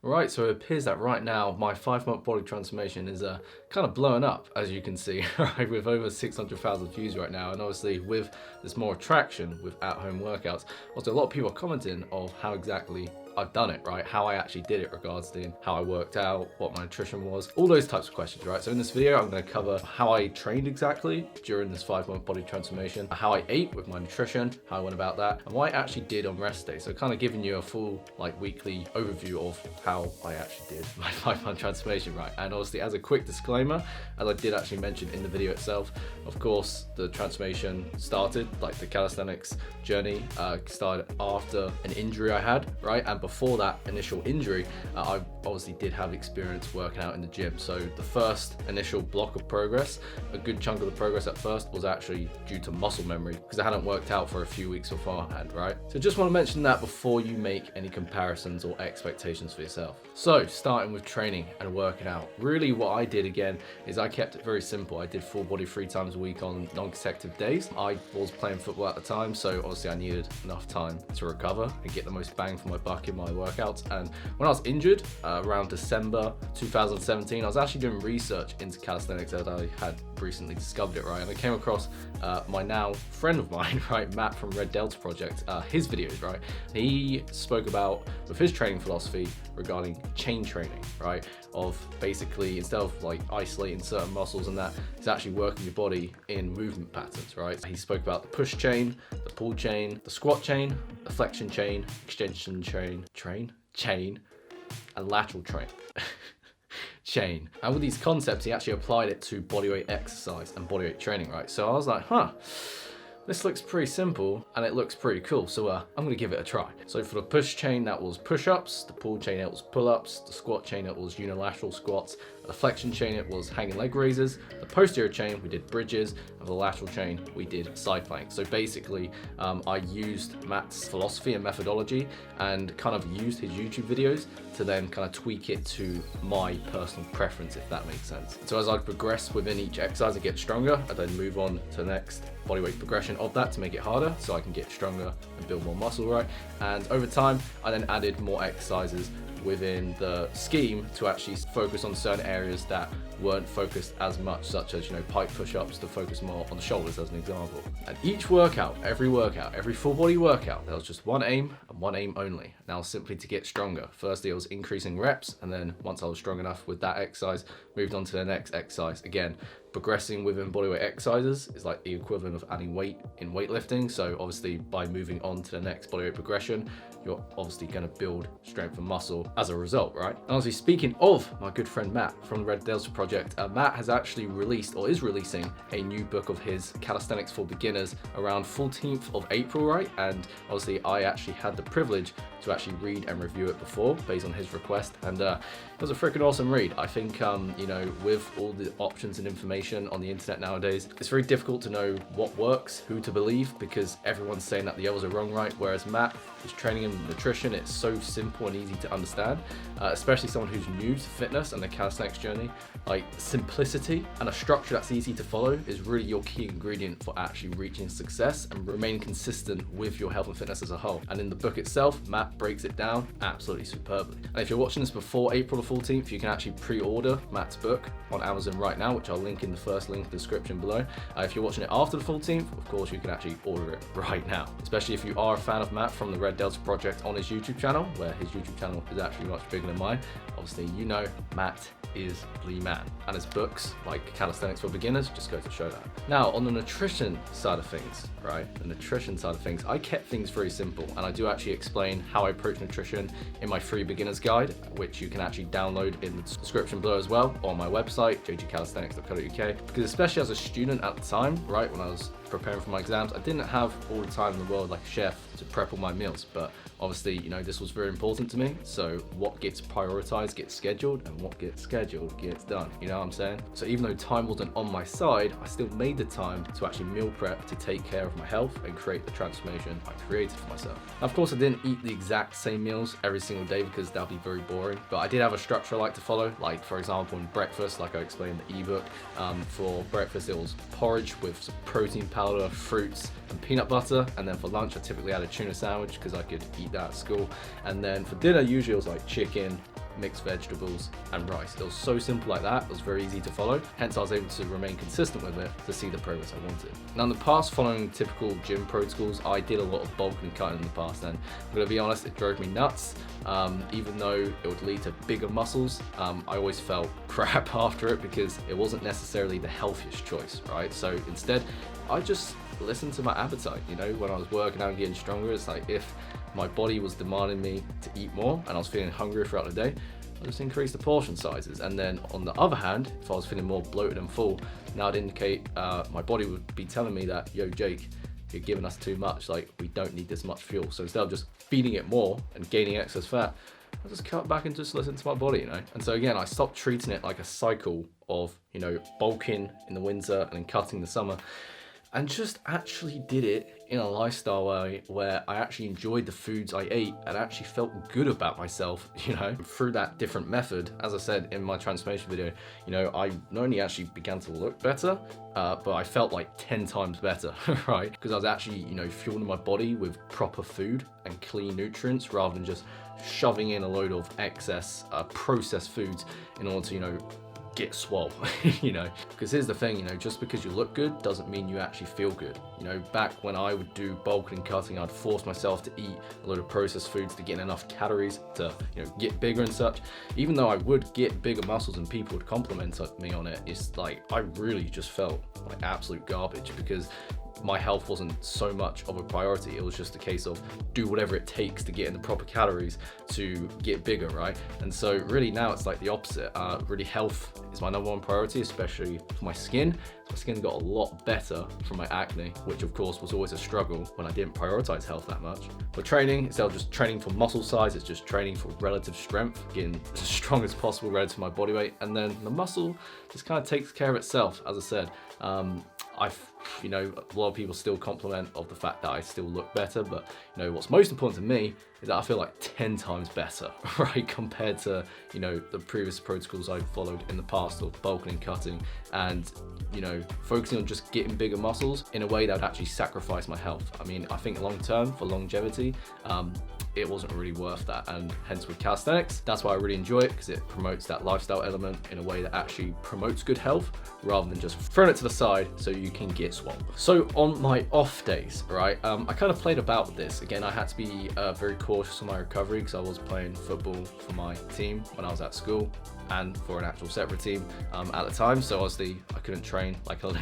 Right, so it appears that right now my 5-month body transformation is kind of blowing up, as you can see, right, with over 600,000 views right now. And obviously with there's more attraction with at-home workouts. Also, a lot of people are commenting of how exactly I've done it, right? How I actually did it regards to how I worked out, what my nutrition was, all those types of questions, right? So in this video, I'm gonna cover how I trained exactly during this 5-month body transformation, how I ate with my nutrition, how I went about that, and what I actually did on rest day. So kind of giving you a full weekly overview of how I actually did my 5-month transformation, right? And obviously as a quick disclaimer, as I did actually mention in the video itself, of course, the transformation started, the calisthenics journey started after an injury I had, right? And before that initial injury, I obviously did have experience working out in the gym. So the first initial block of progress, a good chunk of the progress at first was actually due to muscle memory because I hadn't worked out for a few weeks beforehand, right? So just want to mention that before you make any comparisons or expectations for yourself. So starting with training and working out, really what I did again is I kept it very simple. I did full body 3 times a week on non-consecutive days. I was playing football at the time, so obviously I needed enough time to recover and get the most bang for my buck in my workouts. And when I was injured around December 2017, I was actually doing research into calisthenics as I had recently discovered it, right? And I came across my now friend of mine, right, Matt from Red Delta Project, his videos, right? He spoke about with his training philosophy regarding chain training, right? Of basically instead of isolating certain muscles and that, it's actually working your body in movement patterns, right? He spoke about the push chain, the pull chain, the squat chain, the flexion chain, extension chain, and lateral chain. And with these concepts, he actually applied it to bodyweight exercise and bodyweight training, right? So I was like, this looks pretty simple and it looks pretty cool, so I'm gonna give it a try. So for the push chain, that was push-ups, the pull chain, it was pull-ups, the squat chain, it was unilateral squats, the flexion chain, it was hanging leg raises, the posterior chain, we did bridges, and the lateral chain, we did side planks. So basically, I used Matt's philosophy and methodology and kind of used his YouTube videos to then kind of tweak it to my personal preference, if that makes sense. So as I progress within each exercise, I get stronger, I then move on to the next bodyweight progression of that to make it harder so I can get stronger and build more muscle, right? And over time, I then added more exercises within the scheme to actually focus on certain areas that weren't focused as much, such as, pike push-ups to focus more on the shoulders as an example. And each workout, every full body workout, there was just one aim and one aim only. Now simply to get stronger. Firstly, it was increasing reps, and then once I was strong enough with that exercise, moved on to the next exercise. Again, progressing within bodyweight exercises is like the equivalent of adding weight in weightlifting. So obviously by moving on to the next bodyweight progression, you're obviously going to build strength and muscle as a result, right? And obviously speaking of my good friend Matt from the Red Delta Project, Matt has actually released or is releasing a new book of his, Calisthenics for Beginners, around 14th of April, right? And obviously I actually had the privilege to actually read and review it before based on his request, and it was a freaking awesome read. I think with all the options and information on the internet nowadays, it's very difficult to know what works, who to believe, because everyone's saying that the others are wrong, right? Whereas Matt, his training and nutrition, it's so simple and easy to understand, especially someone who's new to fitness and the calisthenics journey. Simplicity and a structure that's easy to follow is really your key ingredient for actually reaching success and remaining consistent with your health and fitness as a whole. And in the book itself, Matt breaks it down absolutely superbly. And if you're watching this before April the 14th, you can actually pre-order Matt's book on Amazon right now, which I'll link in the first link in the description below. If you're watching it after the 14th, of course, you can actually order it right now, especially if you are a fan of Matt from the Red Delta Project on his YouTube channel, where his YouTube channel is actually much bigger than mine. Obviously, Matt is the man, and his books like Calisthenics for Beginners just go to show that. Now on the nutrition side of things, right, I kept things very simple, and I do actually explain how I approach nutrition in my free beginner's guide, which you can actually download in the description below as well on my website, jgcalisthenics.co.uk, because especially as a student at the time, right, when I was preparing for my exams, I didn't have all the time in the world like a chef to prep all my meals, but obviously, this was very important to me. So what gets prioritized gets scheduled, and what gets scheduled gets done. You know what I'm saying? So even though time wasn't on my side, I still made the time to actually meal prep to take care of my health and create the transformation I created for myself. Now, of course, I didn't eat the exact same meals every single day because that'd be very boring, but I did have a structure I like to follow. Like for example, in breakfast, like I explained in the ebook, for breakfast it was porridge with some protein powder, fruits, and peanut butter. And then for lunch, I typically had a tuna sandwich because I could eat that at school. And then for dinner, usually it was like chicken, mixed vegetables, and rice. It was so simple like that. It was very easy to follow. Hence, I was able to remain consistent with it to see the progress I wanted. Now, in the past, following typical gym protocols, I did a lot of bulking and cutting in the past, and I'm gonna be honest, it drove me nuts. Even though it would lead to bigger muscles, I always felt crap after it because it wasn't necessarily the healthiest choice, right? So instead, I just listened to my appetite. You know, when I was working out and getting stronger, it's like if my body was demanding me to eat more and I was feeling hungry throughout the day, I just increased the portion sizes. And then on the other hand, if I was feeling more bloated and full, now it'd indicate my body would be telling me that, yo, Jake, you're giving us too much, like we don't need this much fuel. So instead of just feeding it more and gaining excess fat, I just cut back and just listen to my body, you know? And so again, I stopped treating it like a cycle of, you know, bulking in the winter and then cutting in the summer, and just actually did it in a lifestyle way where I actually enjoyed the foods I ate and actually felt good about myself, you know, through that different method. As I said in my transformation video, you know, I not only actually began to look better, but I felt like 10 times better, right? Because I was actually, you know, fueling my body with proper food and clean nutrients rather than just shoving in a load of excess processed foods in order to, you know, get swole, you know. Because here's the thing, you know, just because you look good doesn't mean you actually feel good. You know, back when I would do bulking and cutting, I'd force myself to eat a load of processed foods to get enough calories to, you know, get bigger and such. Even though I would get bigger muscles and people would compliment me on it, it's like I really just felt like absolute garbage because my health wasn't so much of a priority. It was just a case of do whatever it takes to get in the proper calories to get bigger, right? And so really now it's like the opposite. Really health is my #1 priority, especially for my skin. My skin got a lot better from my acne, which of course was always a struggle when I didn't prioritize health that much. But training, instead of just training for muscle size, it's just training for relative strength, getting as strong as possible relative to my body weight. And then the muscle just kind of takes care of itself. As I said, you know, a lot of people still compliment of the fact that I still look better, but you know, what's most important to me is that I feel like 10 times better, right? Compared to, you know, the previous protocols I've followed in the past of bulking and cutting and, you know, focusing on just getting bigger muscles in a way that would actually sacrifice my health. I mean, I think long term for longevity, it wasn't really worth that. And hence with calisthenics, that's why I really enjoy it, because it promotes that lifestyle element in a way that actually promotes good health rather than just throwing it to the side so you can get swole. So on my off days, right, I kind of played about with this. Again, I had to be very cautious on my recovery because I was playing football for my team when I was at school and for an actual separate team at the time. So obviously I couldn't train like an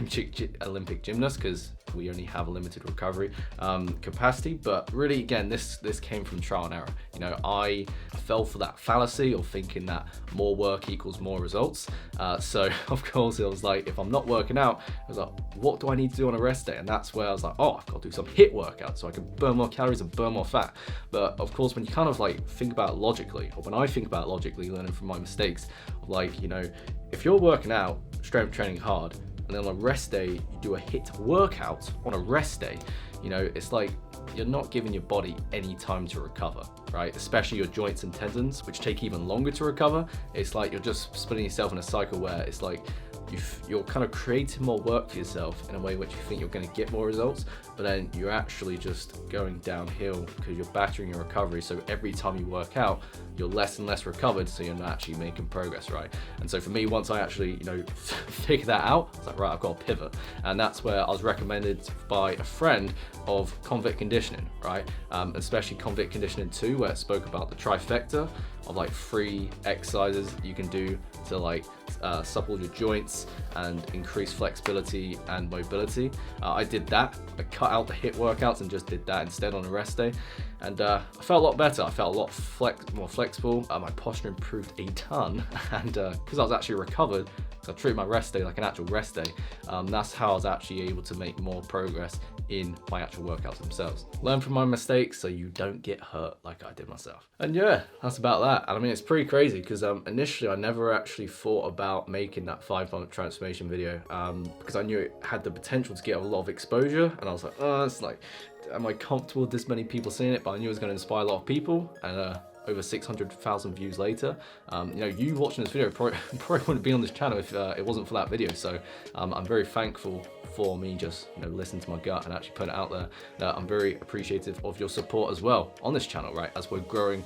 Olympic gymnast because we only have a limited recovery capacity. But really, again, this came from trial and error. You know, I fell for that fallacy of thinking that more work equals more results. So of course it was like, if I'm not working out, I was like, what do I need to do on a rest day? And that's where I was like, oh, I've got to do some HIIT workout so I can burn more calories and burn more fat. But of course, when you kind of like think about it logically, or when I think about it logically, learning from my mistakes, like, you know, if you're working out, strength training hard, and then on a rest day, you do a HIIT workout on a rest day, you know, it's like you're not giving your body any time to recover, right? Especially your joints and tendons, which take even longer to recover. It's like you're just splitting yourself in a cycle where it's like you're kind of creating more work for yourself in a way which you think you're going to get more results, but then you're actually just going downhill because you're battering your recovery. So every time you work out, you're less and less recovered, so you're not actually making progress, right? And so for me, once I actually, you know, figured that out, I was like, right, I've got to pivot. And that's where I was recommended by a friend of convict conditioning, right? Especially convict conditioning 2, where it spoke about the trifecta of like 3 exercises you can do to like supple your joints and increase flexibility and mobility. I did that. I cut out the HIIT workouts and just did that instead on a rest day. And I felt a lot better. I felt a lot more flexible. My posture improved a ton. And because I was actually recovered, I treated my rest day like an actual rest day. That's how I was actually able to make more progress in my actual workouts themselves. Learn from my mistakes so you don't get hurt like I did myself. And yeah, that's about that. And I mean, it's pretty crazy because initially I never actually thought about making that 5-month transformation video because I knew it had the potential to get a lot of exposure. And I was like, oh, it's like, am I comfortable with this many people seeing it? But I knew it was going to inspire a lot of people. And over 600,000 views later, you know, you watching this video probably wouldn't be on this channel if it wasn't for that video. So I'm very thankful for me just, you know, listening to my gut and actually putting it out there. I'm very appreciative of your support as well on this channel, right? As we're growing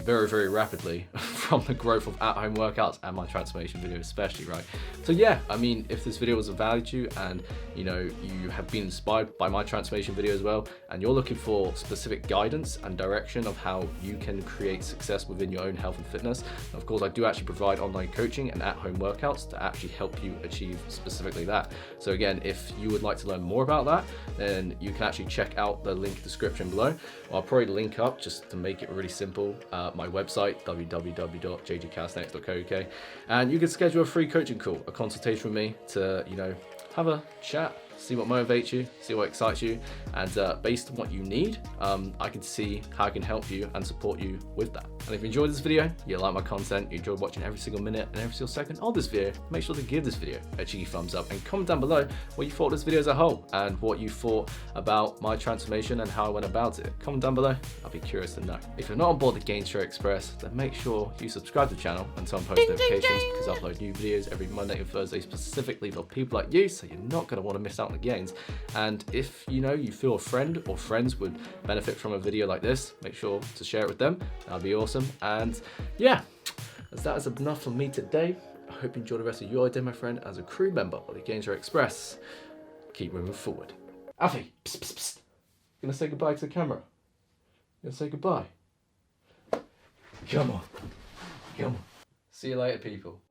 very, very rapidly from the growth of at-home workouts and my transformation video especially, right? So yeah, I mean, if this video was of value to you and you know, you have been inspired by my transformation video as well, and you're looking for specific guidance and direction of how you can create success within your own health and fitness, of course, I do actually provide online coaching and at-home workouts to actually help you achieve specifically that. So again, if you would like to learn more about that, then you can actually check out the link description below. I'll probably link up, just to make it really simple, my website, www.jgcalisthenics.co.uk, and you can schedule a free coaching call, a consultation with me to, you know, have a chat, see what motivates you, see what excites you, and based on what you need, I can see how I can help you and support you with that. And if you enjoyed this video, you like my content, you enjoyed watching every single minute and every single second of this video, make sure to give this video a cheeky thumbs up and comment down below what you thought of this video as a whole and what you thought about my transformation and how I went about it. Comment down below, I'll be curious to know. If you're not on board the Gain Share Express, then make sure you subscribe to the channel and turn on post notifications, because I upload new videos every Monday and Thursday specifically for people like you, so you're not going to want to miss out on the gains. And if you know you feel a friend or friends would benefit from a video like this, make sure to share it with them. That'd be awesome. And yeah, as that is enough for me today. I hope you enjoy the rest of your day, my friend, as a crew member of the Gain Share Express. Keep moving forward. Alfie, psst, psst, psst. You gonna say goodbye to the camera? You gonna say goodbye? Come on. Come on. See you later, people.